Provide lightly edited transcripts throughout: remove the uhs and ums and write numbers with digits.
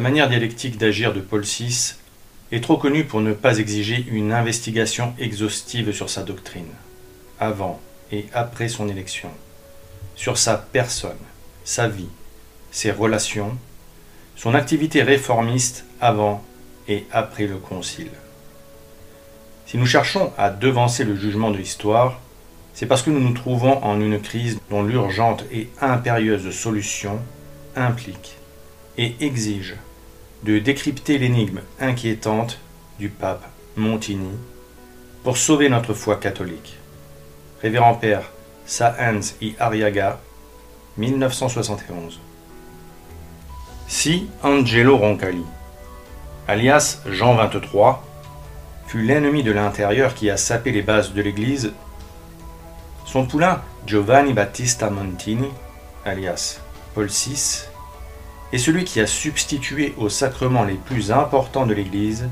manière dialectique d'agir de Paul VI est trop connue pour ne pas exiger une investigation exhaustive sur sa doctrine, avant et après son élection, sur sa personne, sa vie, ses relations, son activité réformiste avant et après le Concile. Si nous cherchons à devancer le jugement de l'histoire, c'est parce que nous nous trouvons en une crise dont l'urgente et impérieuse solution implique et exige de décrypter l'énigme inquiétante du pape Montini pour sauver notre foi catholique. Révérend Père Sáenz y Arriaga, 1971. Si Angelo Roncalli, alias Jean 23, fut l'ennemi de l'intérieur qui a sapé les bases de l'Église, son poulain Giovanni Battista Montini, alias Paul VI, est celui qui a substitué aux sacrements les plus importants de l'Église,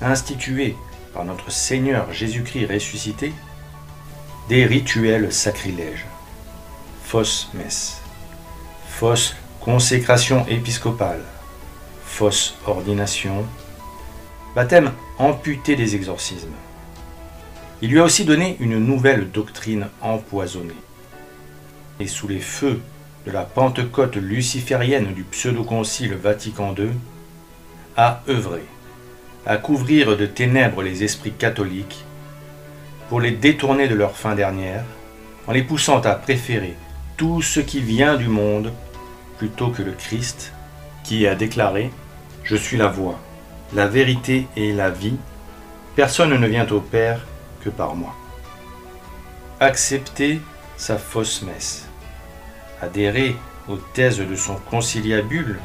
institués par notre Seigneur Jésus-Christ ressuscité, des rituels sacrilèges. Fausse messe, fausse consécration épiscopale, fausse ordination, baptême amputé des exorcismes. Il lui a aussi donné une nouvelle doctrine empoisonnée. Et sous les feux de la Pentecôte luciférienne du pseudo-concile Vatican II, a œuvré à couvrir de ténèbres les esprits catholiques pour les détourner de leur fin dernière, en les poussant à préférer tout ce qui vient du monde plutôt que le Christ, qui a déclaré « Je suis la voie, la vérité et la vie, personne ne vient au Père que par moi ». Accepter sa fausse messe, adhérer aux thèses de son conciliabule,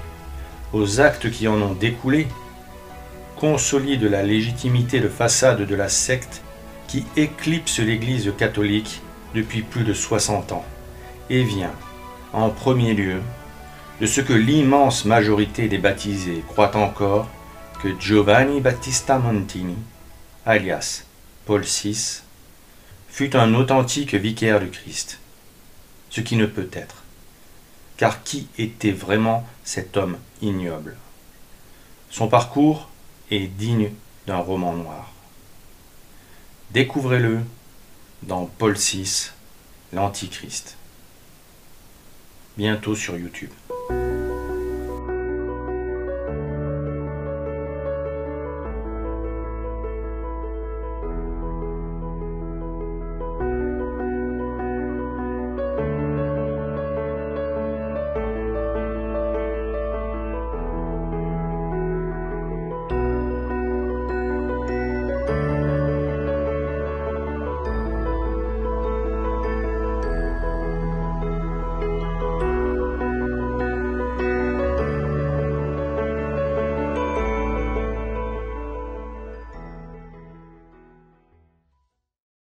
aux actes qui en ont découlé, consolide la légitimité de façade de la secte qui éclipse l'Église catholique depuis plus de 60 ans et vient, en premier lieu, de ce que l'immense majorité des baptisés croient encore que Giovanni Battista Montini, alias Paul VI, fut un authentique vicaire du Christ, ce qui ne peut être. Car qui était vraiment cet homme ignoble? Son parcours est digne d'un roman noir. Découvrez-le dans Paul VI, l'Antichrist. Bientôt sur YouTube.